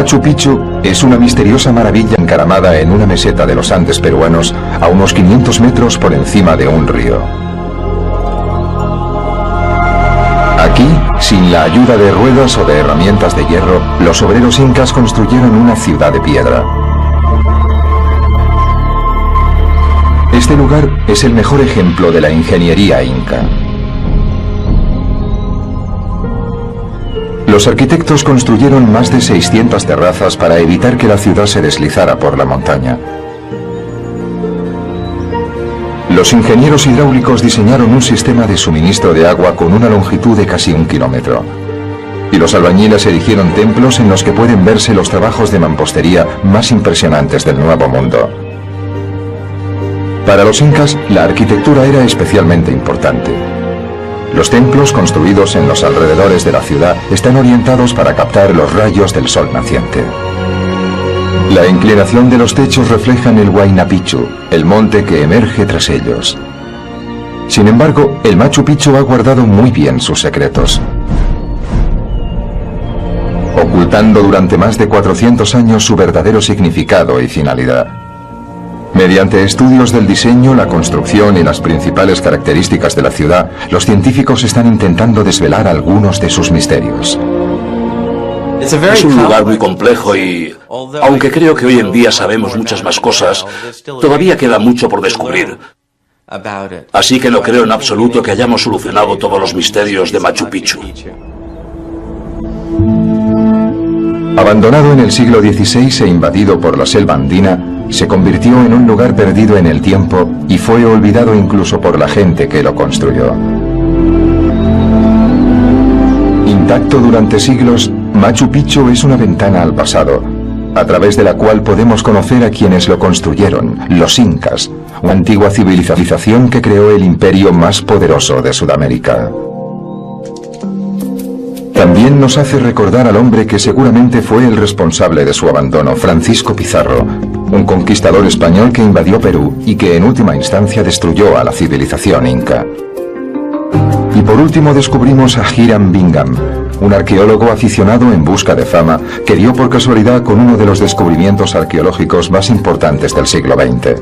Machu Picchu es una misteriosa maravilla encaramada en una meseta de los Andes peruanos a unos 500 metros por encima de un río. Aquí, sin la ayuda de ruedas o de herramientas de hierro, los obreros incas construyeron una ciudad de piedra. Este lugar es el mejor ejemplo de la ingeniería inca. Los arquitectos construyeron más de 600 terrazas para evitar que la ciudad se deslizara por la montaña. Los ingenieros hidráulicos diseñaron un sistema de suministro de agua con una longitud de casi 1 kilómetro. Y los albañiles erigieron templos en los que pueden verse los trabajos de mampostería más impresionantes del Nuevo Mundo. Para los incas, la arquitectura era especialmente importante. Los templos construidos en los alrededores de la ciudad están orientados para captar los rayos del sol naciente. La inclinación de los techos reflejan el Huayna Picchu, el monte que emerge tras ellos. Sin embargo, el Machu Picchu ha guardado muy bien sus secretos, ocultando durante más de 400 años su verdadero significado y finalidad. Mediante estudios del diseño, la construcción y las principales características de la ciudad, los científicos están intentando desvelar algunos de sus misterios. Es un lugar muy complejo y, aunque creo que hoy en día sabemos muchas más cosas, todavía queda mucho por descubrir. Así que no creo en absoluto que hayamos solucionado todos los misterios de Machu Picchu. Abandonado en el siglo XVI e invadido por la selva andina, se convirtió en un lugar perdido en el tiempo y fue olvidado incluso por la gente que lo construyó. Intacto durante siglos, Machu Picchu es una ventana al pasado, a través de la cual podemos conocer a quienes lo construyeron, los incas, una antigua civilización que creó el imperio más poderoso de Sudamérica. También nos hace recordar al hombre que seguramente fue el responsable de su abandono, Francisco Pizarro, un conquistador español que invadió Perú y que en última instancia destruyó a la civilización inca. Y por último descubrimos a Hiram Bingham, un arqueólogo aficionado en busca de fama que dio por casualidad con uno de los descubrimientos arqueológicos más importantes del siglo XX.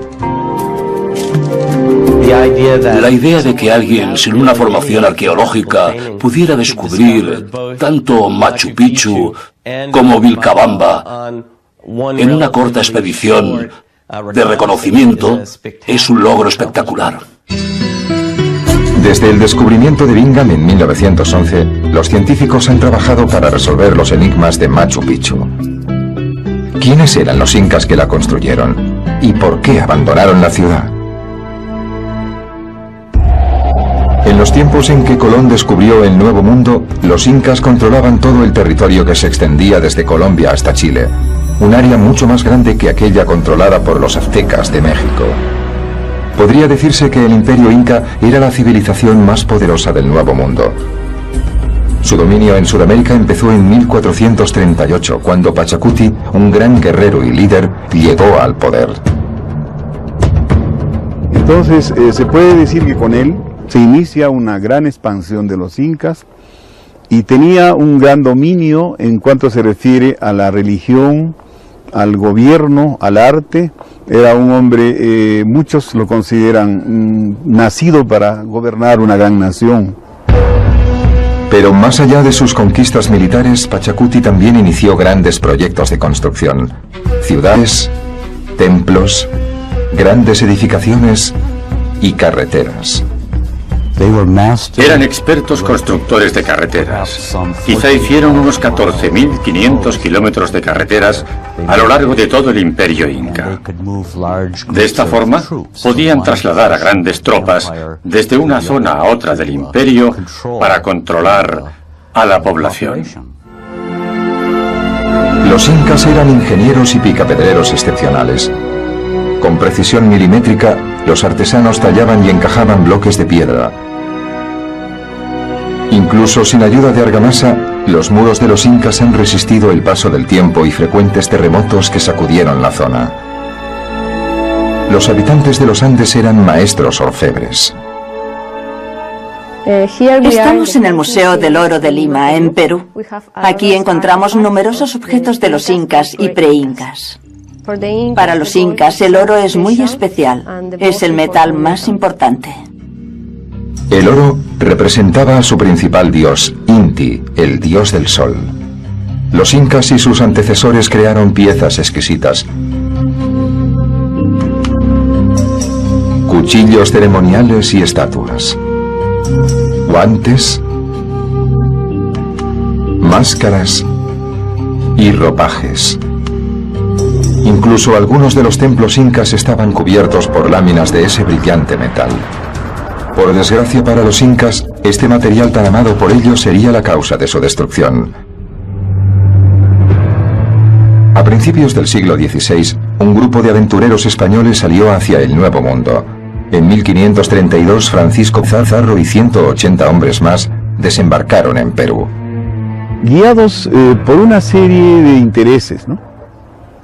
La idea de que alguien sin una formación arqueológica pudiera descubrir tanto Machu Picchu como Vilcabamba en una corta expedición de reconocimiento es un logro espectacular. Desde el descubrimiento de Bingham en 1911, los científicos han trabajado para resolver los enigmas de Machu Picchu. ¿Quiénes eran los incas que la construyeron? ¿Y por qué abandonaron la ciudad? En los tiempos en que Colón descubrió el Nuevo Mundo, los incas controlaban todo el territorio que se extendía desde Colombia hasta Chile, un área mucho más grande que aquella controlada por los aztecas de México. Podría decirse que el imperio inca era la civilización más poderosa del Nuevo Mundo. Su dominio en Sudamérica empezó en 1438, cuando Pachacuti, un gran guerrero y líder, llegó al poder. Entonces, se puede decir que con él se inicia una gran expansión de los incas y tenía un gran dominio en cuanto se refiere a la religión, al gobierno, al arte. Era un hombre, muchos lo consideran nacido para gobernar una gran nación. Pero más allá de sus conquistas militares, Pachacuti también inició grandes proyectos de construcción. Ciudades, templos, grandes edificaciones y carreteras. Eran expertos constructores de carreteras. Quizá hicieron unos 14.500 kilómetros de carreteras a lo largo de todo el imperio inca. De esta forma, podían trasladar a grandes tropas desde una zona a otra del imperio para controlar a la población. Los incas eran ingenieros y picapedreros excepcionales. Con precisión milimétrica, los artesanos tallaban y encajaban bloques de piedra. Incluso sin ayuda de argamasa, los muros de los incas han resistido el paso del tiempo y frecuentes terremotos que sacudieron la zona. Los habitantes de los Andes eran maestros orfebres. Estamos en el Museo del Oro de Lima, en Perú. Aquí encontramos numerosos objetos de los incas y pre-incas. Para los incas, el oro es muy especial. Es el metal más importante. El oro representaba a su principal dios, Inti, el dios del sol. Los incas y sus antecesores crearon piezas exquisitas. Cuchillos ceremoniales y estatuas. Guantes, máscaras y ropajes. Incluso algunos de los templos incas estaban cubiertos por láminas de ese brillante metal. Por desgracia para los incas, este material tan amado por ellos sería la causa de su destrucción. A principios del siglo XVI, un grupo de aventureros españoles salió hacia el Nuevo Mundo. En 1532, Francisco Pizarro y 180 hombres más desembarcaron en Perú. Guiados por una serie de intereses, ¿no?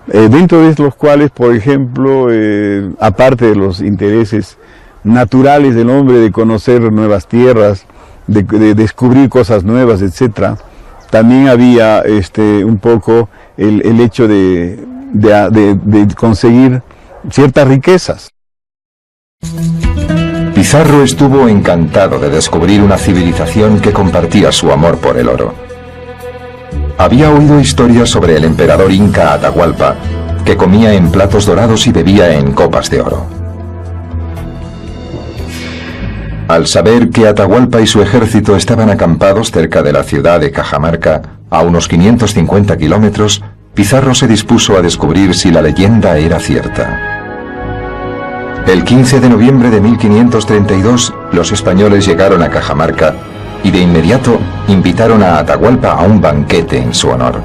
Dentro de los cuales, por ejemplo, aparte de los intereses naturales del hombre de conocer nuevas tierras, de descubrir cosas nuevas, etc., también había un poco el hecho de conseguir ciertas riquezas. Pizarro estuvo encantado de descubrir una civilización que compartía su amor por el oro. Había oído historias sobre el emperador inca Atahualpa, que comía en platos dorados y bebía en copas de oro. Al saber que Atahualpa y su ejército estaban acampados cerca de la ciudad de Cajamarca, a unos 550 kilómetros, Pizarro se dispuso a descubrir si la leyenda era cierta. El 15 de noviembre de 1532, los españoles llegaron a Cajamarca y de inmediato invitaron a Atahualpa a un banquete en su honor.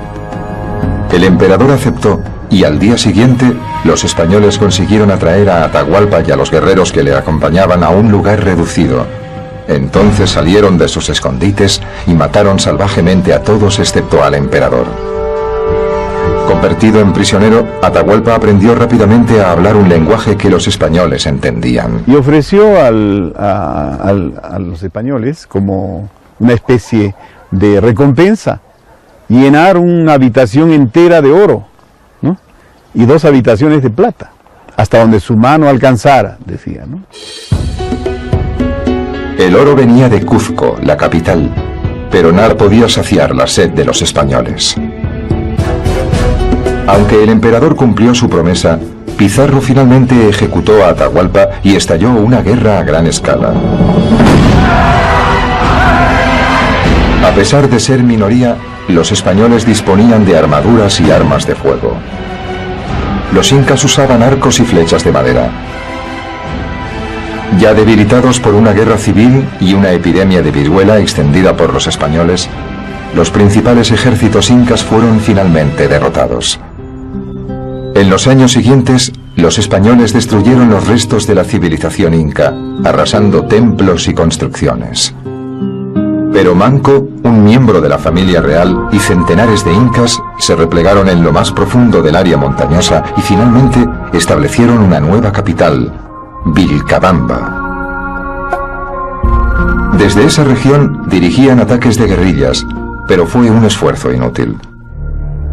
El emperador aceptó y al día siguiente los españoles consiguieron atraer a Atahualpa y a los guerreros que le acompañaban a un lugar reducido. Entonces salieron de sus escondites y mataron salvajemente a todos excepto al emperador. Convertido en prisionero, Atahualpa aprendió rápidamente a hablar un lenguaje que los españoles entendían. Y ofreció a los españoles como una especie de recompensa llenar una habitación entera de oro, ¿no? Y 2 habitaciones de plata, hasta donde su mano alcanzara, decía, ¿no? El oro venía de Cuzco, la capital, pero nada podía saciar la sed de los españoles. Aunque el emperador cumplió su promesa, Pizarro finalmente ejecutó a Atahualpa y estalló una guerra a gran escala. A pesar de ser minoría, los españoles disponían de armaduras y armas de fuego. Los incas usaban arcos y flechas de madera. Ya debilitados por una guerra civil y una epidemia de viruela extendida por los españoles, los principales ejércitos incas fueron finalmente derrotados. En los años siguientes, los españoles destruyeron los restos de la civilización inca, arrasando templos y construcciones. Pero Manco, un miembro de la familia real, y centenares de incas se replegaron en lo más profundo del área montañosa y finalmente establecieron una nueva capital, Vilcabamba. Desde esa región dirigían ataques de guerrillas, pero fue un esfuerzo inútil.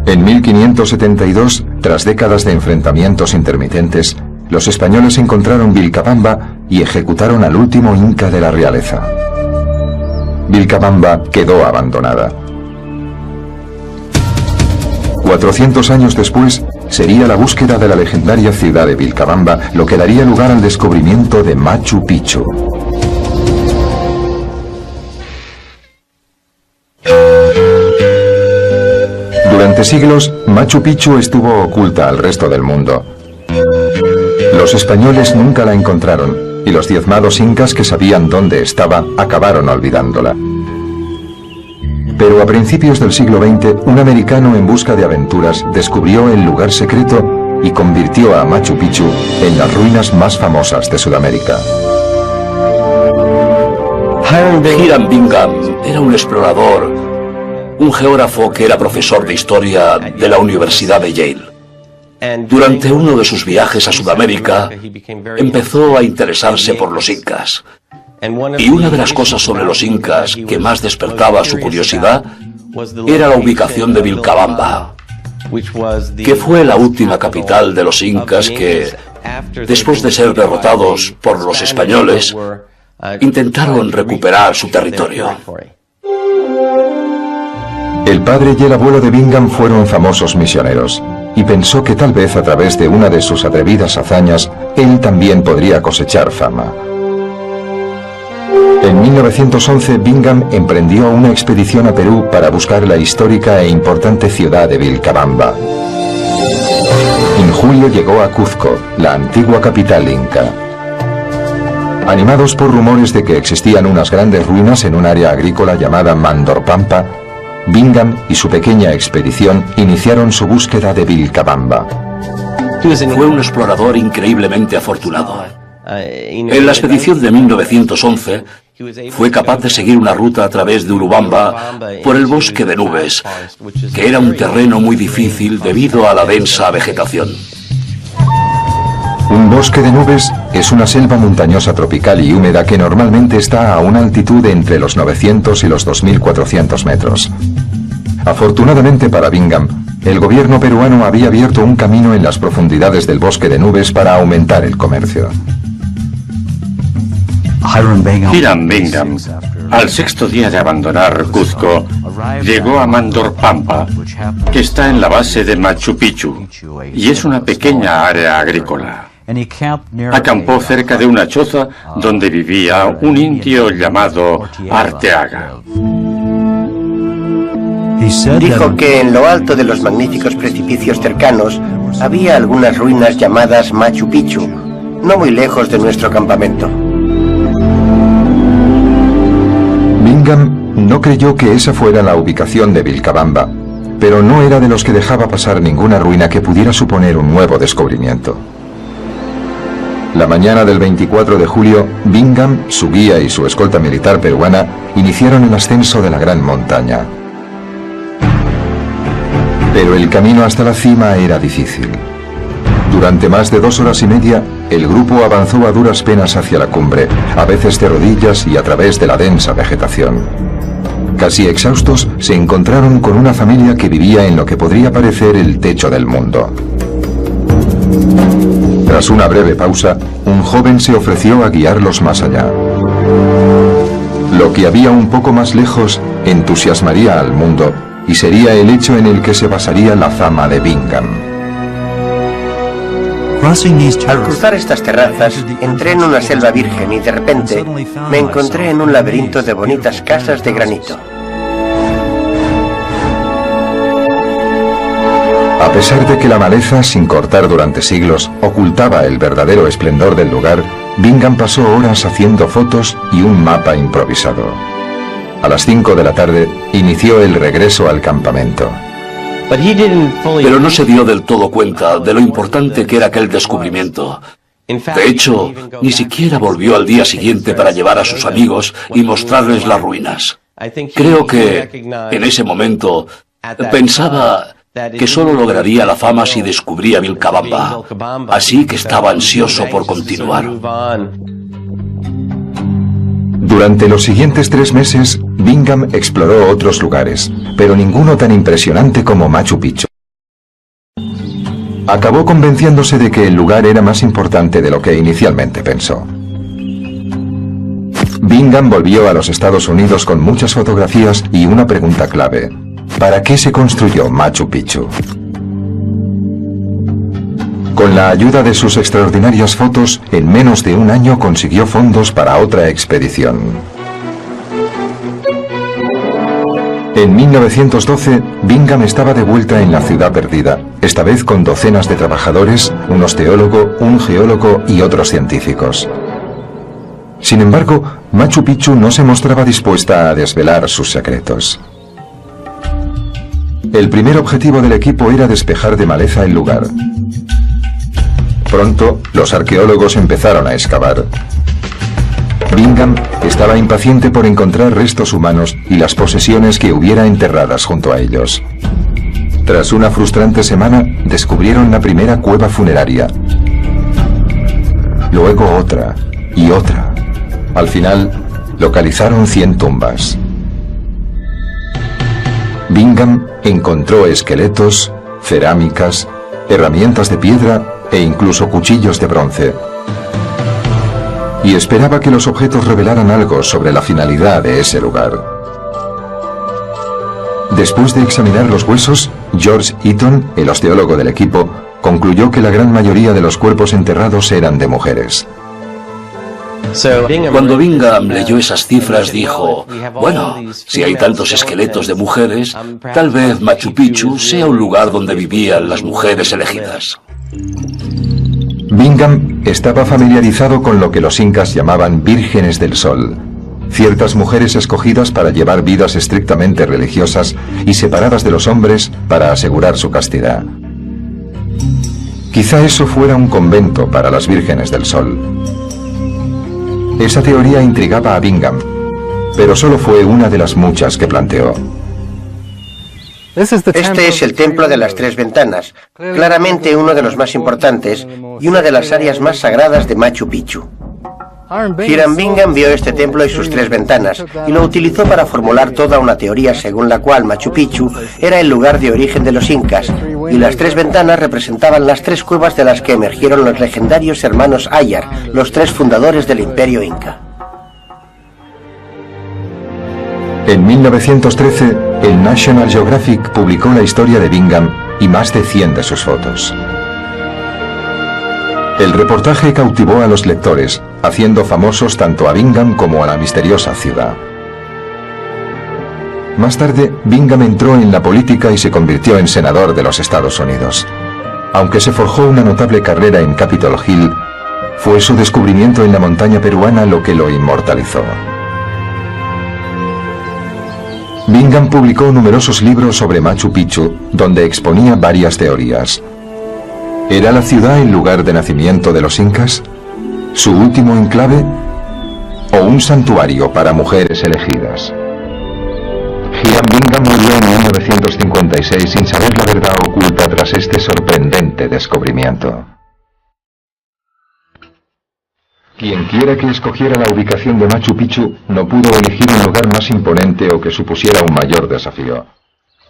En 1572, tras décadas de enfrentamientos intermitentes, los españoles encontraron Vilcabamba y ejecutaron al último inca de la realeza. Vilcabamba quedó abandonada. 400 años después, sería la búsqueda de la legendaria ciudad de Vilcabamba lo que daría lugar al descubrimiento de Machu Picchu. Durante siglos, Machu Picchu estuvo oculta al resto del mundo. Los españoles nunca la encontraron, y los diezmados incas que sabían dónde estaba acabaron olvidándola. Pero a principios del siglo XX, un americano en busca de aventuras descubrió el lugar secreto y convirtió a Machu Picchu en las ruinas más famosas de Sudamérica. Hiram Bingham era un explorador, un geógrafo que era profesor de historia de la Universidad de Yale. Durante uno de sus viajes a Sudamérica, empezó a interesarse por los incas. Y una de las cosas sobre los incas que más despertaba su curiosidad era la ubicación de Vilcabamba, que fue la última capital de los incas que, después de ser derrotados por los españoles, intentaron recuperar su territorio. El padre y el abuelo de Bingham fueron famosos misioneros, y pensó que tal vez a través de una de sus atrevidas hazañas, él también podría cosechar fama. En 1911, Bingham emprendió una expedición a Perú para buscar la histórica e importante ciudad de Vilcabamba. En julio llegó a Cuzco, la antigua capital inca. Animados por rumores de que existían unas grandes ruinas en un área agrícola llamada Mandorpampa, Bingham y su pequeña expedición iniciaron su búsqueda de Vilcabamba. Fue un explorador increíblemente afortunado. En la expedición de 1911 fue capaz de seguir una ruta a través de Urubamba por el bosque de nubes, que era un terreno muy difícil debido a la densa vegetación. Un bosque de nubes es una selva montañosa tropical y húmeda que normalmente está a una altitud de entre los 900 y los 2400 metros. Afortunadamente para Bingham, el gobierno peruano había abierto un camino en las profundidades del bosque de nubes para aumentar el comercio. Hiram Bingham, al sexto día de abandonar Cuzco, llegó a Mandorpampa, que está en la base de Machu Picchu, y es una pequeña área agrícola. Acampó cerca de una choza donde vivía un indio llamado Arteaga. Dijo que en lo alto de los magníficos precipicios cercanos había algunas ruinas llamadas Machu Picchu, no muy lejos de nuestro campamento. Bingham no creyó que esa fuera la ubicación de Vilcabamba, pero no era de los que dejaba pasar ninguna ruina que pudiera suponer un nuevo descubrimiento. La mañana del 24 de julio, Bingham, su guía y su escolta militar peruana iniciaron el ascenso de la gran montaña. Pero el camino hasta la cima era difícil. Durante más de 2 horas y media, el grupo avanzó a duras penas hacia la cumbre, a veces de rodillas y a través de la densa vegetación. Casi exhaustos, se encontraron con una familia que vivía en lo que podría parecer el techo del mundo. Tras una breve pausa, un joven se ofreció a guiarlos más allá. Lo que había un poco más lejos entusiasmaría al mundo y sería el hecho en el que se basaría la fama de Bingham. Al cruzar estas terrazas, entré en una selva virgen y de repente me encontré en un laberinto de bonitas casas de granito. A pesar de que la maleza, sin cortar durante siglos, ocultaba el verdadero esplendor del lugar, Bingham pasó horas haciendo fotos y un mapa improvisado. A las 5 de la tarde, inició el regreso al campamento. Pero no se dio del todo cuenta de lo importante que era aquel descubrimiento. De hecho, ni siquiera volvió al día siguiente para llevar a sus amigos y mostrarles las ruinas. Creo que, en ese momento, pensaba que solo lograría la fama si descubría Vilcabamba, así que estaba ansioso por continuar. Durante los siguientes 3 meses, Bingham exploró otros lugares, pero ninguno tan impresionante como Machu Picchu. Acabó convenciéndose de que el lugar era más importante de lo que inicialmente pensó. Bingham volvió a los Estados Unidos con muchas fotografías y una pregunta clave: ¿para qué se construyó Machu Picchu? Con la ayuda de sus extraordinarias fotos, en menos de un año consiguió fondos para otra expedición. En 1912, Bingham estaba de vuelta en la ciudad perdida, esta vez con docenas de trabajadores, un osteólogo, un geólogo y otros científicos. Sin embargo, Machu Picchu no se mostraba dispuesta a desvelar sus secretos. El primer objetivo del equipo era despejar de maleza el lugar. Pronto, los arqueólogos empezaron a excavar. Bingham estaba impaciente por encontrar restos humanos y las posesiones que hubiera enterradas junto a ellos. Tras una frustrante semana, descubrieron la primera cueva funeraria. Luego otra y otra. Al final, localizaron 100 tumbas. Bingham encontró esqueletos, cerámicas, herramientas de piedra e incluso cuchillos de bronce. Y esperaba que los objetos revelaran algo sobre la finalidad de ese lugar. Después de examinar los huesos, George Eaton, el osteólogo del equipo, concluyó que la gran mayoría de los cuerpos enterrados eran de mujeres. Cuando Bingham leyó esas cifras dijo, bueno, si hay tantos esqueletos de mujeres, tal vez Machu Picchu sea un lugar donde vivían las mujeres elegidas. Bingham estaba familiarizado con lo que los incas llamaban vírgenes del sol, ciertas mujeres escogidas para llevar vidas estrictamente religiosas y separadas de los hombres para asegurar su castidad. Quizá eso fuera un convento para las vírgenes del sol. Esa teoría intrigaba a Bingham, pero solo fue una de las muchas que planteó. Este es el Templo de las Tres Ventanas, claramente uno de los más importantes y una de las áreas más sagradas de Machu Picchu. Hiram Bingham vio este templo y sus tres ventanas y lo utilizó para formular toda una teoría según la cual Machu Picchu era el lugar de origen de los incas y las tres ventanas representaban las tres cuevas de las que emergieron los legendarios hermanos Ayar, los tres fundadores del Imperio Inca. En 1913, el National Geographic publicó la historia de Bingham y más de 100 de sus fotos. El reportaje cautivó a los lectores, haciendo famosos tanto a Bingham como a la misteriosa ciudad. Más tarde, Bingham entró en la política y se convirtió en senador de los Estados Unidos. Aunque se forjó una notable carrera en Capitol Hill, fue su descubrimiento en la montaña peruana lo que lo inmortalizó. Bingham publicó numerosos libros sobre Machu Picchu, donde exponía varias teorías. ¿Era la ciudad el lugar de nacimiento de los incas? ¿Su último enclave? ¿O un santuario para mujeres elegidas? Hiram Bingham murió en 1956 sin saber la verdad oculta tras este sorprendente descubrimiento. Quien quiera que escogiera la ubicación de Machu Picchu no pudo elegir un lugar más imponente o que supusiera un mayor desafío.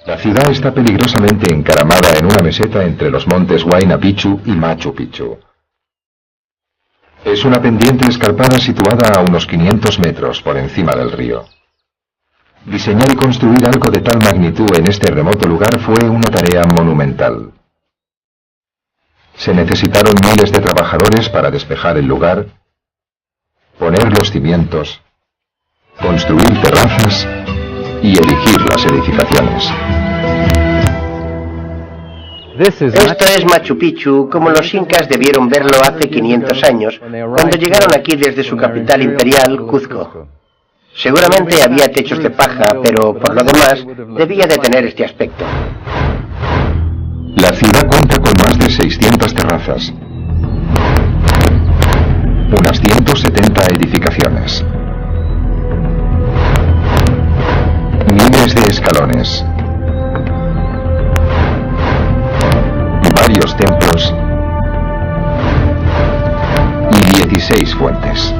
La ciudad está peligrosamente encaramada en una meseta entre los montes Huayna Picchu y Machu Picchu. Es una pendiente escarpada situada a unos 500 metros por encima del río. Diseñar y construir algo de tal magnitud en este remoto lugar fue una tarea monumental. Se necesitaron miles de trabajadores para despejar el lugar, poner los cimientos, construir terrazas y erigir las edificaciones. Esto es Machu Picchu como los incas debieron verlo hace 500 años, cuando llegaron aquí desde su capital imperial, Cuzco. Seguramente había techos de paja, pero por lo demás debía de tener este aspecto. La ciudad cuenta con más de 600 terrazas, unas 170 edificaciones, miles de escalones, varios templos y 16 fuentes.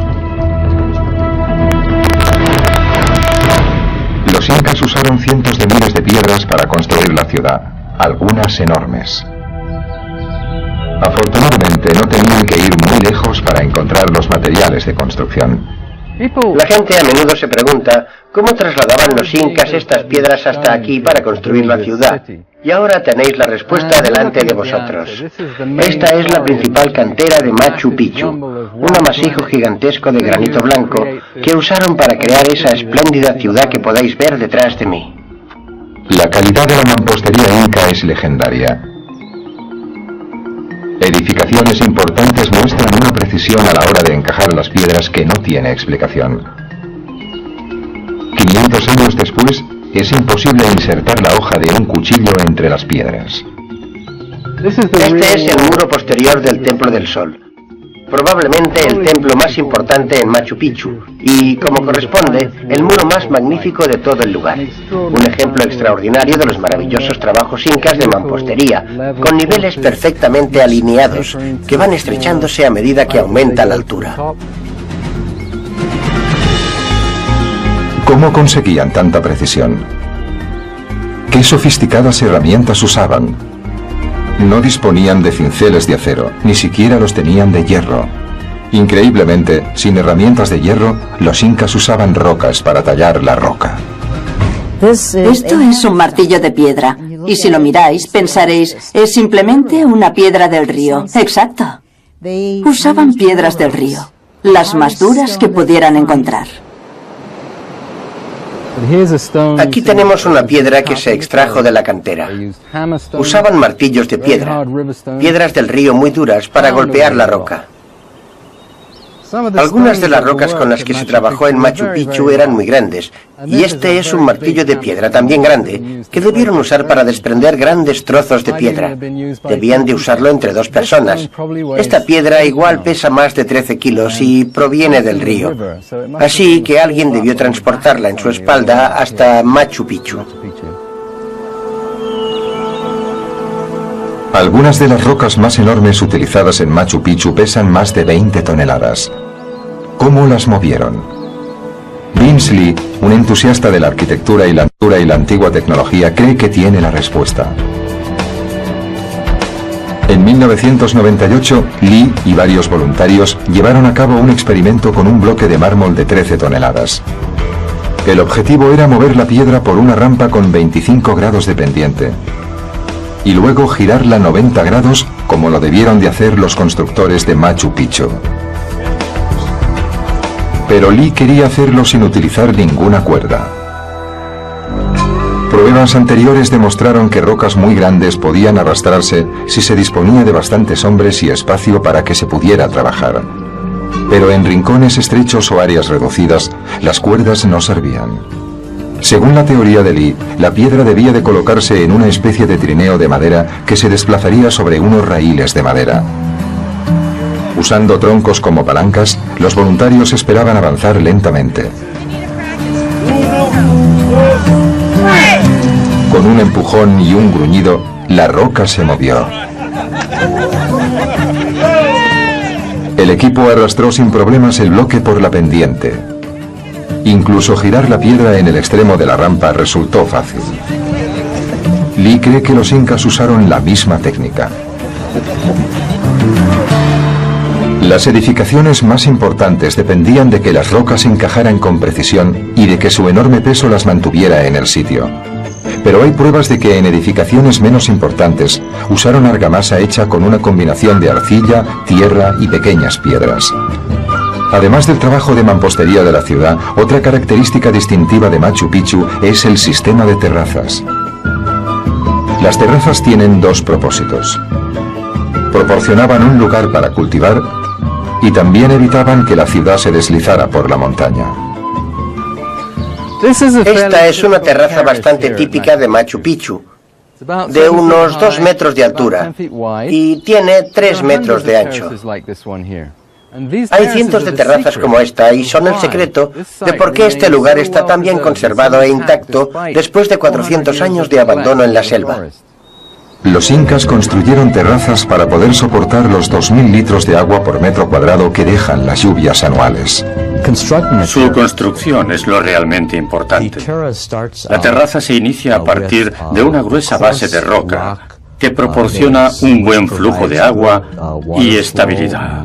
Los incas usaron cientos de miles de piedras para construir la ciudad, algunas enormes. Afortunadamente no tenían que ir muy lejos para encontrar los materiales de construcción. La gente a menudo se pregunta cómo trasladaban los incas estas piedras hasta aquí para construir la ciudad. Y ahora tenéis la respuesta delante de vosotros. Esta es la principal cantera de Machu Picchu, un amasijo gigantesco de granito blanco que usaron para crear esa espléndida ciudad que podéis ver detrás de mí. La calidad de la mampostería inca es legendaria. Edificaciones importantes muestran una precisión a la hora de encajar las piedras que no tiene explicación. 500 años después, es imposible insertar la hoja de un cuchillo entre las piedras. Este es el muro posterior del Templo del Sol, probablemente el templo más importante en Machu Picchu y, como corresponde, el muro más magnífico de todo el lugar. Un ejemplo extraordinario de los maravillosos trabajos incas de mampostería, con niveles perfectamente alineados, que van estrechándose a medida que aumenta la altura. ¿Cómo conseguían tanta precisión? ¿Qué sofisticadas herramientas usaban? No disponían de cinceles de acero, ni siquiera los tenían de hierro. Increíblemente, sin herramientas de hierro, los incas usaban rocas para tallar la roca. Esto es un martillo de piedra, y si lo miráis, pensaréis, es simplemente una piedra del río. Exacto. Usaban piedras del río, las más duras que pudieran encontrar. Aquí tenemos una piedra que se extrajo de la cantera. Usaban martillos de piedra, piedras del río muy duras para golpear la roca. Algunas de las rocas con las que se trabajó en Machu Picchu eran muy grandes, y este es un martillo de piedra también grande, que debieron usar para desprender grandes trozos de piedra. Debían de usarlo entre 2 personas. Esta piedra igual pesa más de 13 kilos y proviene del río. Así que alguien debió transportarla en su espalda hasta Machu Picchu. Algunas de las rocas más enormes utilizadas en Machu Picchu pesan más de 20 toneladas. ¿Cómo las movieron? Vince Lee, un entusiasta de la arquitectura y la antigua tecnología, cree que tiene la respuesta. En 1998, Lee y varios voluntarios llevaron a cabo un experimento con un bloque de mármol de 13 toneladas. El objetivo era mover la piedra por una rampa con 25 grados de pendiente y luego girarla 90 grados como lo debieron de hacer los constructores de Machu Picchu. Pero Lee quería hacerlo sin utilizar ninguna cuerda. Pruebas anteriores demostraron que rocas muy grandes podían arrastrarse si se disponía de bastantes hombres y espacio para que se pudiera trabajar. Pero en rincones estrechos o áreas reducidas, las cuerdas no servían. Según la teoría de Lee, la piedra debía de colocarse en una especie de trineo de madera que se desplazaría sobre unos raíles de madera. Usando troncos como palancas, los voluntarios esperaban avanzar lentamente. Con un empujón y un gruñido, la roca se movió. El equipo arrastró sin problemas el bloque por la pendiente. Incluso girar la piedra en el extremo de la rampa resultó fácil. Lee cree que los incas usaron la misma técnica. Las edificaciones más importantes dependían de que las rocas encajaran con precisión y de que su enorme peso las mantuviera en el sitio. Pero hay pruebas de que en edificaciones menos importantes usaron argamasa hecha con una combinación de arcilla, tierra y pequeñas piedras. Además del trabajo de mampostería de la ciudad, otra característica distintiva de Machu Picchu es el sistema de terrazas. Las terrazas tienen 2 propósitos. Proporcionaban un lugar para cultivar y también evitaban que la ciudad se deslizara por la montaña. Esta es una terraza bastante típica de Machu Picchu, de unos 2 metros de altura y tiene 3 metros de ancho. Hay cientos de terrazas como esta y son el secreto de por qué este lugar está tan bien conservado e intacto después de 400 años de abandono en la selva. Los incas construyeron terrazas para poder soportar los 2000 litros de agua por metro cuadrado que dejan las lluvias anuales. Su construcción es lo realmente importante. La terraza se inicia a partir de una gruesa base de roca que proporciona un buen flujo de agua y estabilidad.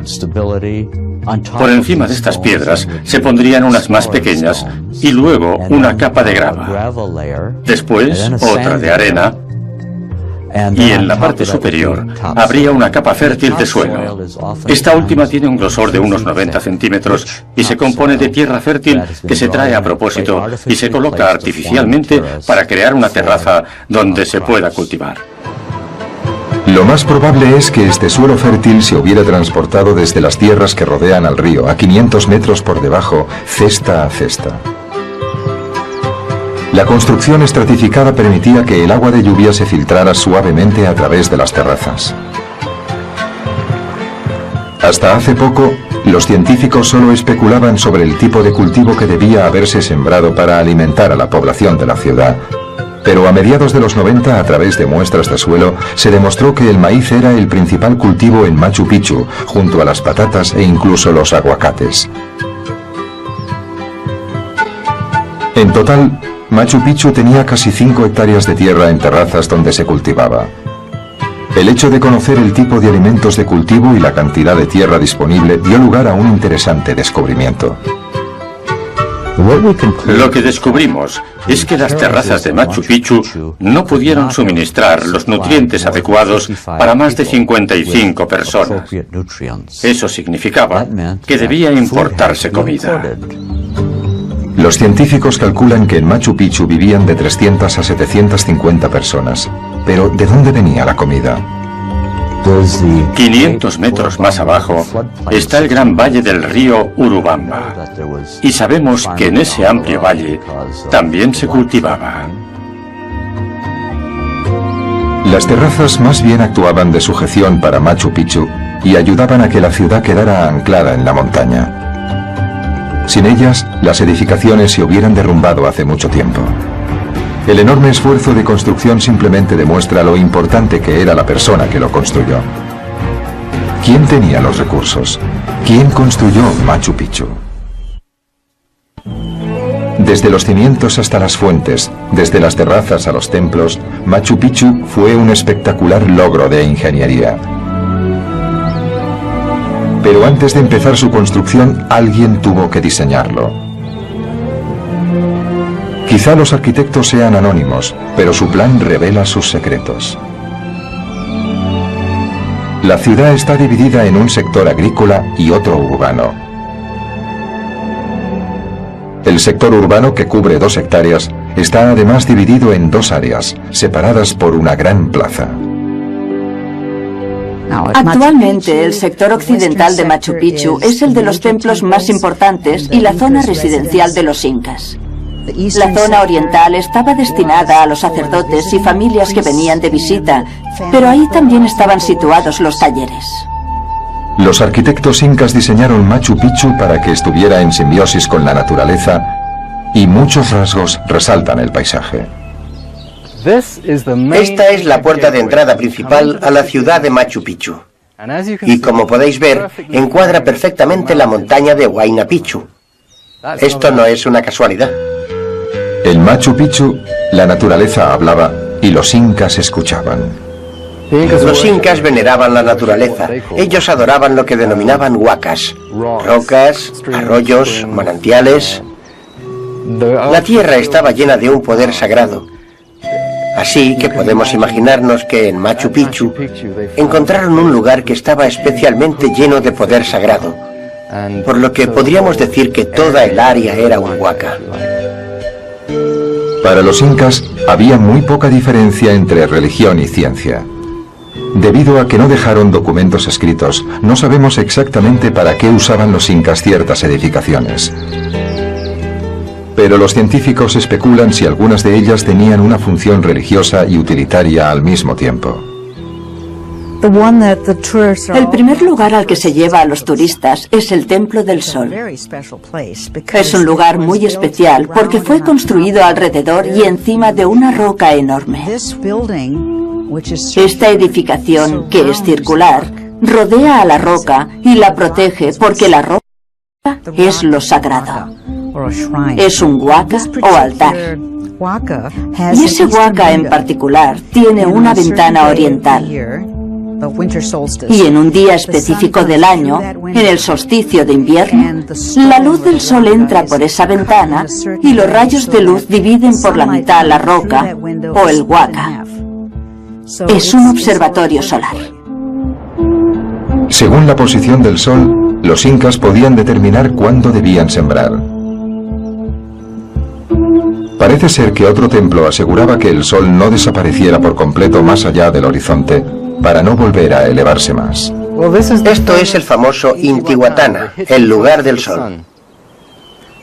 Por encima de estas piedras se pondrían unas más pequeñas y luego una capa de grava. Después otra de arena y en la parte superior habría una capa fértil de suelo. Esta última tiene un grosor de unos 90 centímetros y se compone de tierra fértil que se trae a propósito y se coloca artificialmente para crear una terraza donde se pueda cultivar. Lo más probable es que este suelo fértil se hubiera transportado desde las tierras que rodean al río, a 500 metros por debajo, cesta a cesta. La construcción estratificada permitía que el agua de lluvia se filtrara suavemente a través de las terrazas. Hasta hace poco, los científicos solo especulaban sobre el tipo de cultivo que debía haberse sembrado para alimentar a la población de la ciudad. Pero a mediados de los 90, a través de muestras de suelo, se demostró que el maíz era el principal cultivo en Machu Picchu, junto a las patatas e incluso los aguacates. En total, Machu Picchu tenía casi 5 hectáreas de tierra en terrazas donde se cultivaba. El hecho de conocer el tipo de alimentos de cultivo y la cantidad de tierra disponible dio lugar a un interesante descubrimiento. Lo que descubrimos es que las terrazas de Machu Picchu no pudieron suministrar los nutrientes adecuados para más de 55 personas. Eso significaba que debía importarse comida. Los científicos calculan que en Machu Picchu vivían de 300 a 750 personas. Pero, ¿de dónde venía la comida? 500 metros más abajo está el gran valle del río Urubamba. Y sabemos que en ese amplio valle también se cultivaba. Las terrazas más bien actuaban de sujeción para Machu Picchu y ayudaban a que la ciudad quedara anclada en la montaña. Sin ellas, las edificaciones se hubieran derrumbado hace mucho tiempo. El enorme esfuerzo de construcción simplemente demuestra lo importante que era la persona que lo construyó. ¿Quién tenía los recursos? ¿Quién construyó Machu Picchu? Desde los cimientos hasta las fuentes, desde las terrazas a los templos, Machu Picchu fue un espectacular logro de ingeniería. Pero antes de empezar su construcción, alguien tuvo que diseñarlo. Quizá los arquitectos sean anónimos, pero su plan revela sus secretos. La ciudad está dividida en un sector agrícola y otro urbano. El sector urbano, que cubre 2 hectáreas, está además dividido en 2 áreas, separadas por una gran plaza. Actualmente, el sector occidental de Machu Picchu es el de los templos más importantes y la zona residencial de los incas. La zona oriental estaba destinada a los sacerdotes y familias que venían de visita, pero ahí también estaban situados los talleres. Los arquitectos incas diseñaron Machu Picchu para que estuviera en simbiosis con la naturaleza y muchos rasgos resaltan el paisaje. Esta es la puerta de entrada principal a la ciudad de Machu Picchu. Y como podéis ver, encuadra perfectamente la montaña de Huayna Picchu. Esto no es una casualidad. En Machu Picchu, la naturaleza hablaba y los incas escuchaban. Los incas veneraban la naturaleza. Ellos adoraban lo que denominaban huacas, rocas, arroyos, manantiales. La tierra estaba llena de un poder sagrado. Así que podemos imaginarnos que en Machu Picchu encontraron un lugar que estaba especialmente lleno de poder sagrado, por lo que podríamos decir que toda el área era un huaca. Para los incas había muy poca diferencia entre religión y ciencia. Debido a que no dejaron documentos escritos, no sabemos exactamente para qué usaban los incas ciertas edificaciones. Pero los científicos especulan si algunas de ellas tenían una función religiosa y utilitaria al mismo tiempo. El primer lugar al que se lleva a los turistas es el Templo del Sol. Es un lugar muy especial porque fue construido alrededor y encima de una roca enorme. Esta edificación, que es circular, rodea a la roca y la protege porque la roca es lo sagrado. Es un huaca o altar. Y ese huaca en particular tiene una ventana oriental. Y en un día específico del año, en el solsticio de invierno, la luz del sol entra por esa ventana y los rayos de luz dividen por la mitad la roca o el huaca. Es un observatorio solar. Según la posición del sol, los incas podían determinar cuándo debían sembrar. Parece ser que otro templo aseguraba que el sol no desapareciera por completo más allá del horizonte, para no volver a elevarse más. Esto es el famoso Intihuatana, el lugar del sol.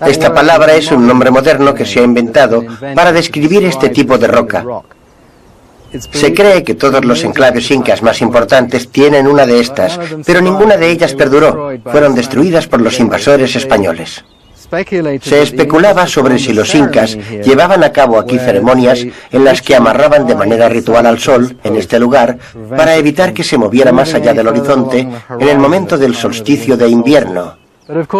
Esta palabra es un nombre moderno que se ha inventado para describir este tipo de roca. Se cree que todos los enclaves incas más importantes tienen una de estas, pero ninguna de ellas perduró. Fueron destruidas por los invasores españoles. Se especulaba sobre si los incas llevaban a cabo aquí ceremonias en las que amarraban de manera ritual al sol, en este lugar, para evitar que se moviera más allá del horizonte en el momento del solsticio de invierno,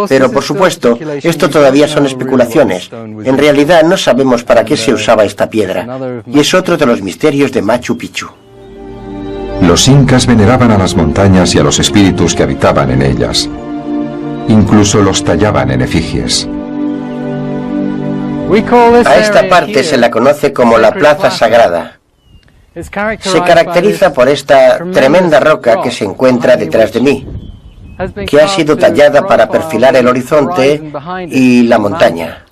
Pero por supuesto, esto todavía son especulaciones. En realidad no sabemos para qué se usaba esta piedra, y es otro de los misterios de Machu Picchu. Los incas veneraban a las montañas y a los espíritus que habitaban en ellas. Incluso los tallaban en efigies. A esta parte se la conoce como la Plaza Sagrada. Se caracteriza por esta tremenda roca que se encuentra detrás de mí, que ha sido tallada para perfilar el horizonte y la montaña.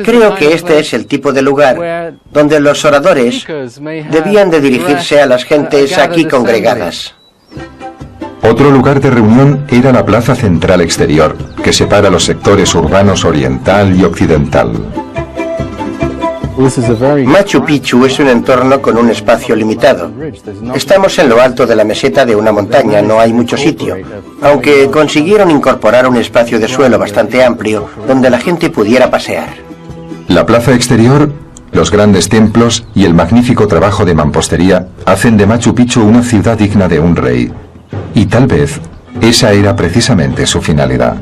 Creo que este es el tipo de lugar donde los oradores debían de dirigirse a las gentes aquí congregadas. Otro lugar de reunión era la plaza central exterior, que separa los sectores urbanos oriental y occidental. Machu Picchu es un entorno con un espacio limitado. Estamos en lo alto de la meseta de una montaña, no hay mucho sitio, aunque consiguieron incorporar un espacio de suelo bastante amplio donde la gente pudiera pasear. La plaza exterior, los grandes templos y el magnífico trabajo de mampostería hacen de Machu Picchu una ciudad digna de un rey. Y tal vez esa era precisamente su finalidad.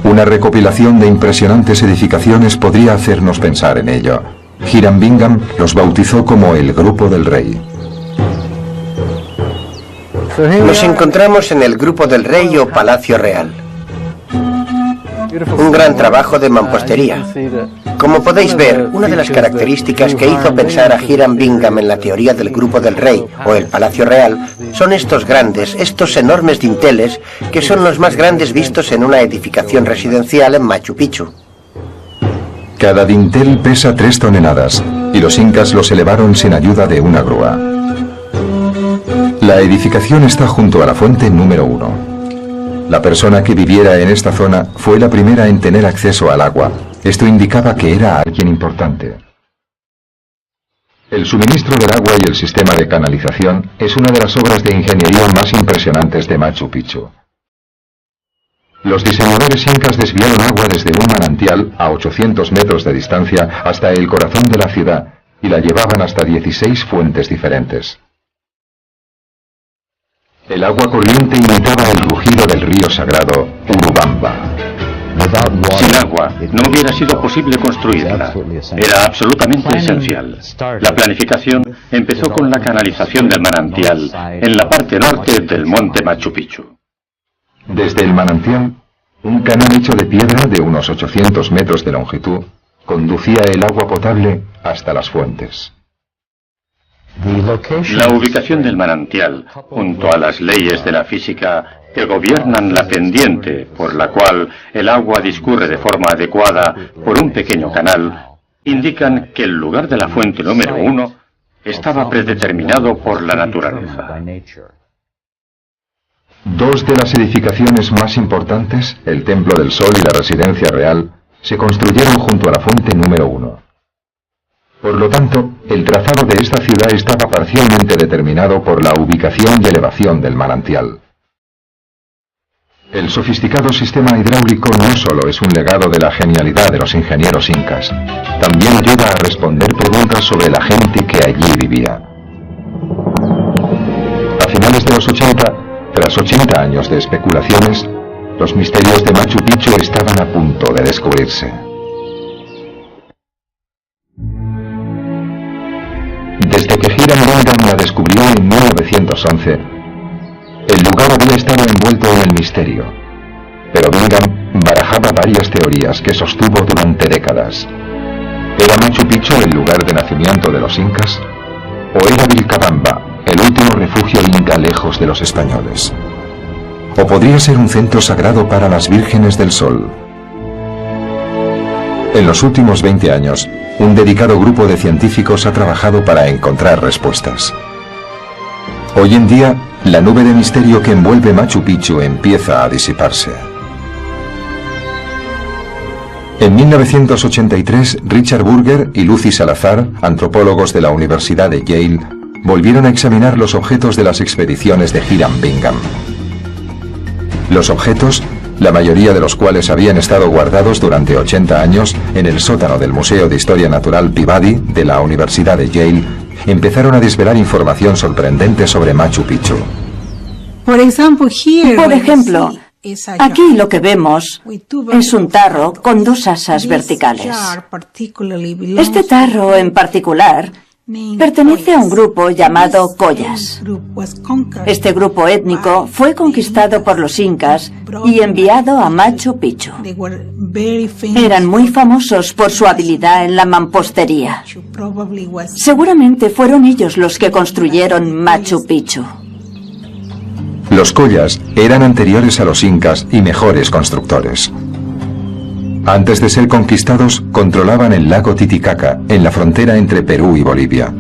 Una recopilación de impresionantes edificaciones podría hacernos pensar en ello. Hiram Bingham los bautizó como el Grupo del Rey. Nos encontramos en el Grupo del Rey o Palacio Real. Un gran trabajo de mampostería. Como podéis ver, una de las características que hizo pensar a Hiram Bingham en la teoría del Grupo del Rey o el Palacio Real son estos grandes, estos enormes dinteles que son los más grandes vistos en una edificación residencial en Machu Picchu. Cada dintel pesa 3 toneladas y los incas los elevaron sin ayuda de una grúa. La edificación está junto a la fuente número 1. La persona que viviera en esta zona fue la primera en tener acceso al agua. Esto indicaba que era alguien importante. El suministro del agua y el sistema de canalización es una de las obras de ingeniería más impresionantes de Machu Picchu. Los diseñadores incas desviaron agua desde un manantial a 800 metros de distancia hasta el corazón de la ciudad y la llevaban hasta 16 fuentes diferentes. El agua corriente imitaba el rugido del río sagrado Urubamba. Sin agua no hubiera sido posible construirla. Era absolutamente esencial. La planificación empezó con la canalización del manantial en la parte norte del monte Machu Picchu. Desde el manantial, un canal hecho de piedra de unos 800 metros de longitud conducía el agua potable hasta las fuentes. La ubicación del manantial, junto a las leyes de la física que gobiernan la pendiente por la cual el agua discurre de forma adecuada por un pequeño canal, indican que el lugar de la fuente número 1 estaba predeterminado por la naturaleza. Dos de las edificaciones más importantes, el Templo del Sol y la Residencia Real, se construyeron junto a la fuente número 1. Por lo tanto, el trazado de esta ciudad estaba parcialmente determinado por la ubicación y elevación del manantial. El sofisticado sistema hidráulico no solo es un legado de la genialidad de los ingenieros incas, también ayuda a responder preguntas sobre la gente que allí vivía. A finales de los 80, tras 80 años de especulaciones, los misterios de Machu Picchu estaban a punto de descubrirse. Desde que Hiram Bingham la descubrió en 1911, el lugar había estado envuelto en el misterio, pero Bingham barajaba varias teorías que sostuvo durante décadas. ¿Era Machu Picchu el lugar de nacimiento de los incas? ¿O era Vilcabamba el último refugio inca lejos de los españoles? ¿O podría ser un centro sagrado para las vírgenes del sol? En los últimos 20 años, un dedicado grupo de científicos ha trabajado para encontrar respuestas. Hoy en día, la nube de misterio que envuelve Machu Picchu empieza a disiparse. En 1983, Richard Burger y Lucy Salazar, antropólogos de la Universidad de Yale, volvieron a examinar los objetos de las expediciones de Hiram Bingham. Los objetos, la mayoría de los cuales habían estado guardados durante 80 años en el sótano del Museo de Historia Natural Peabody de la Universidad de Yale, empezaron a desvelar información sorprendente sobre Machu Picchu. Por ejemplo, Aquí lo que vemos es un tarro con dos asas verticales. Este tarro en particular pertenece a un grupo llamado Collas. Este grupo étnico fue conquistado por los incas y enviado a Machu Picchu. Eran muy famosos por su habilidad en la mampostería. Seguramente fueron ellos los que construyeron Machu Picchu. Los Collas eran anteriores a los incas y mejores constructores. Antes de ser conquistados, controlaban el lago Titicaca, en la frontera entre Perú y Bolivia.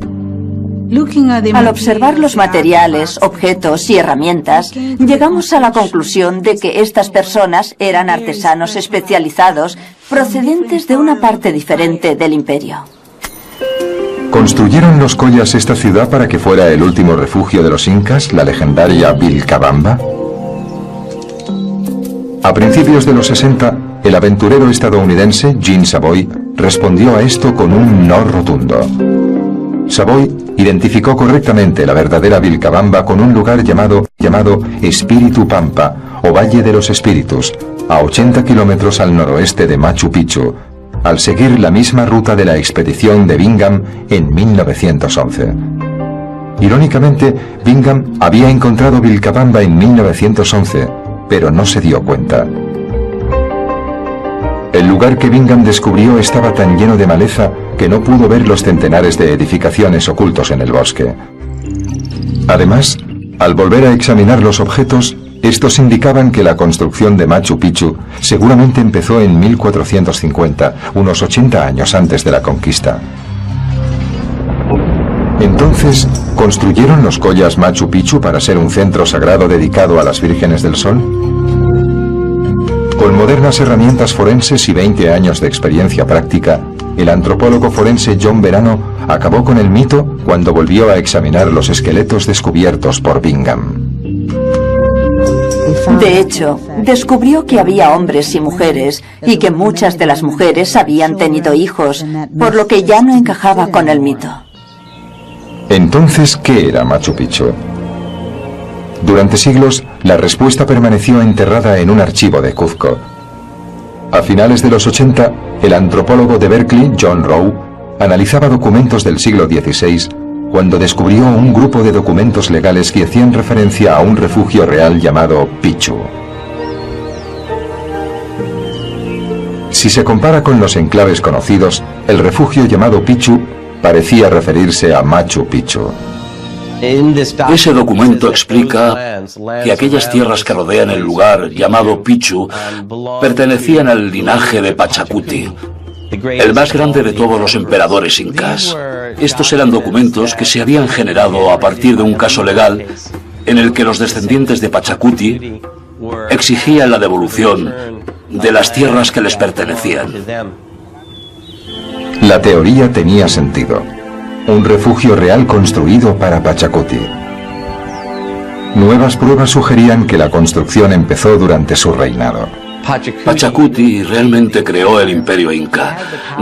Al observar los materiales, objetos y herramientas, llegamos a la conclusión de que estas personas eran artesanos especializados procedentes de una parte diferente del imperio. ¿Construyeron los Collas esta ciudad para que fuera el último refugio de los incas, la legendaria Vilcabamba? A principios de los 60, el aventurero estadounidense Jean Savoy respondió a esto con un no rotundo. Savoy identificó correctamente la verdadera Vilcabamba con un lugar llamado Espíritu Pampa o Valle de los Espíritus, a 80 kilómetros al noroeste de Machu Picchu, al seguir la misma ruta de la expedición de Bingham en 1911. Irónicamente, Bingham había encontrado Vilcabamba en 1911, pero no se dio cuenta. El lugar que Bingham descubrió estaba tan lleno de maleza que no pudo ver los centenares de edificaciones ocultos en el bosque. Además, al volver a examinar los objetos, estos indicaban que la construcción de Machu Picchu seguramente empezó en 1450, unos 80 años antes de la conquista. Entonces, ¿construyeron los Collas Machu Picchu para ser un centro sagrado dedicado a las vírgenes del sol? Con modernas herramientas forenses y 20 años de experiencia práctica, el antropólogo forense John Verano acabó con el mito cuando volvió a examinar los esqueletos descubiertos por Bingham. De hecho, descubrió que había hombres y mujeres y que muchas de las mujeres habían tenido hijos, por lo que ya no encajaba con el mito. Entonces, ¿qué era Machu Picchu? Durante siglos, la respuesta permaneció enterrada en un archivo de Cuzco. A finales de los 80, el antropólogo de Berkeley, John Rowe, analizaba documentos del siglo XVI cuando descubrió un grupo de documentos legales que hacían referencia a un refugio real llamado Picchu. Si se compara con los enclaves conocidos, el refugio llamado Picchu parecía referirse a Machu Picchu. Ese documento explica que aquellas tierras que rodean el lugar llamado Picchu pertenecían al linaje de Pachacuti, el más grande de todos los emperadores incas. Estos eran documentos que se habían generado a partir de un caso legal en el que los descendientes de Pachacuti exigían la devolución de las tierras que les pertenecían. La teoría tenía sentido. Un refugio real construido para Pachacuti. Nuevas pruebas sugerían que la construcción empezó durante su reinado. Pachacuti realmente creó el imperio inca.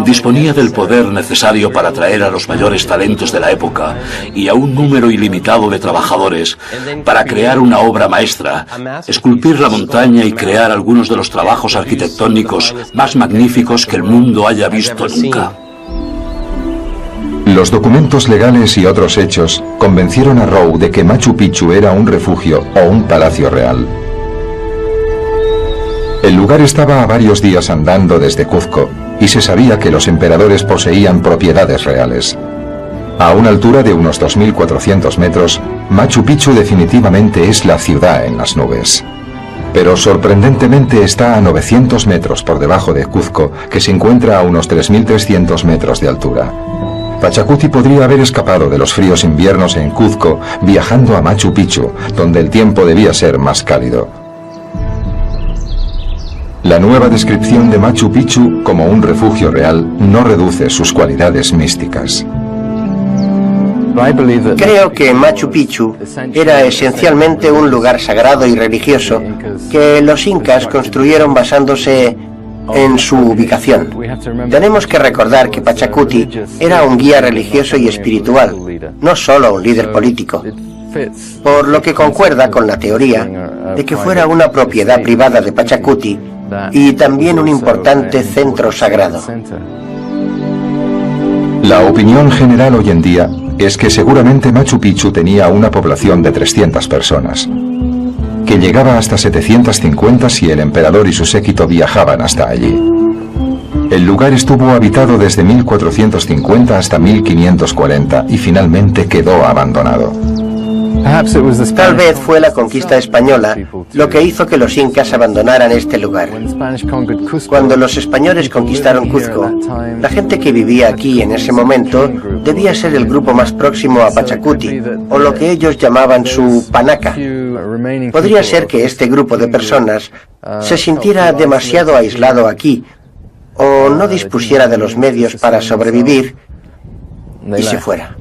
Disponía del poder necesario para atraer a los mayores talentos de la época y a un número ilimitado de trabajadores para crear una obra maestra, esculpir la montaña y crear algunos de los trabajos arquitectónicos más magníficos que el mundo haya visto nunca. Los documentos legales y otros hechos convencieron a Rowe de que Machu Picchu era un refugio o un palacio real. El lugar estaba a varios días andando desde Cuzco y se sabía que los emperadores poseían propiedades reales. A una altura de unos 2.400 metros, Machu Picchu definitivamente es la ciudad en las nubes. Pero sorprendentemente está a 900 metros por debajo de Cuzco, que se encuentra a unos 3.300 metros de altura. Pachacuti podría haber escapado de los fríos inviernos en Cuzco, viajando a Machu Picchu, donde el tiempo debía ser más cálido. La nueva descripción de Machu Picchu como un refugio real no reduce sus cualidades místicas. Creo que Machu Picchu era esencialmente un lugar sagrado y religioso que los incas construyeron basándose en su ubicación. Tenemos que recordar que Pachacuti era un guía religioso y espiritual, no solo un líder político. por lo que concuerda con la teoría de que fuera una propiedad privada de Pachacuti y también un importante centro sagrado. La opinión general hoy en día es que seguramente Machu Picchu tenía una población de 300 personas, que llegaba hasta 750 si el emperador y su séquito viajaban hasta allí. El lugar estuvo habitado desde 1450 hasta 1540 y finalmente quedó abandonado. Tal vez fue la conquista española lo que hizo que los incas abandonaran este lugar. Cuando los españoles conquistaron Cuzco, la gente que vivía aquí en ese momento debía ser el grupo más próximo a Pachacuti, o lo que ellos llamaban su panaca. Podría ser que este grupo de personas se sintiera demasiado aislado aquí, o no dispusiera de los medios para sobrevivir, y se fuera.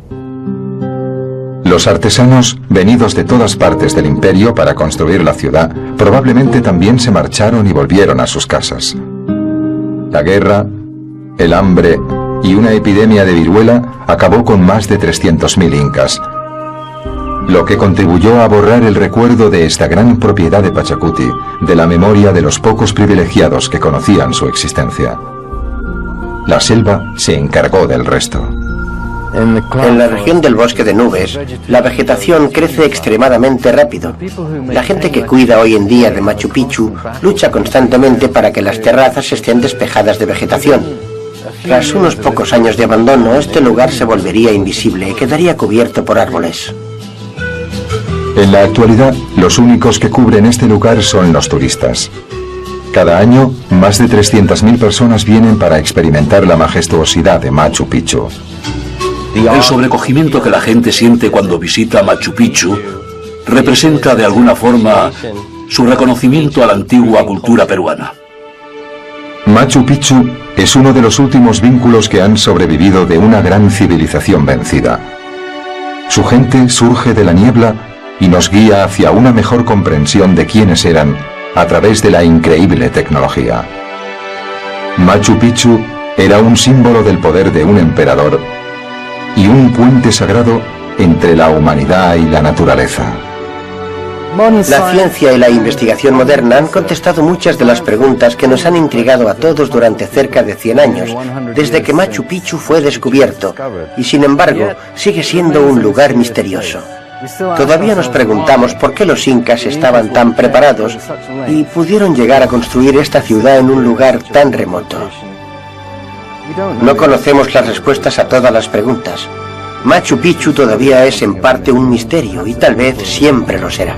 Los artesanos, venidos de todas partes del imperio para construir la ciudad, probablemente también se marcharon y volvieron a sus casas. La guerra, el hambre y una epidemia de viruela acabó con más de 300.000 incas, lo que contribuyó a borrar el recuerdo de esta gran propiedad de Pachacuti, de la memoria de los pocos privilegiados que conocían su existencia. La selva se encargó del resto. En la región del bosque de nubes, la vegetación crece extremadamente rápido. La gente que cuida hoy en día de Machu Picchu lucha constantemente para que las terrazas estén despejadas de vegetación. Tras unos pocos años de abandono, este lugar se volvería invisible y quedaría cubierto por árboles. En la actualidad, los únicos que cubren este lugar son los turistas. Cada año, más de 300.000 personas vienen para experimentar la majestuosidad de Machu Picchu. El sobrecogimiento que la gente siente cuando visita Machu Picchu representa de alguna forma su reconocimiento a la antigua cultura peruana. Machu Picchu es uno de los últimos vínculos que han sobrevivido de una gran civilización vencida. Su gente surge de la niebla y nos guía hacia una mejor comprensión de quiénes eran a través de la increíble tecnología. Machu Picchu era un símbolo del poder de un emperador y un puente sagrado entre la humanidad y la naturaleza. La ciencia y la investigación moderna han contestado muchas de las preguntas que nos han intrigado a todos durante cerca de 100 años, desde que Machu Picchu fue descubierto, y sin embargo sigue siendo un lugar misterioso. Todavía nos preguntamos por qué los incas estaban tan preparados y pudieron llegar a construir esta ciudad en un lugar tan remoto. No conocemos las respuestas a todas las preguntas. Machu Picchu todavía es en parte un misterio y tal vez siempre lo será.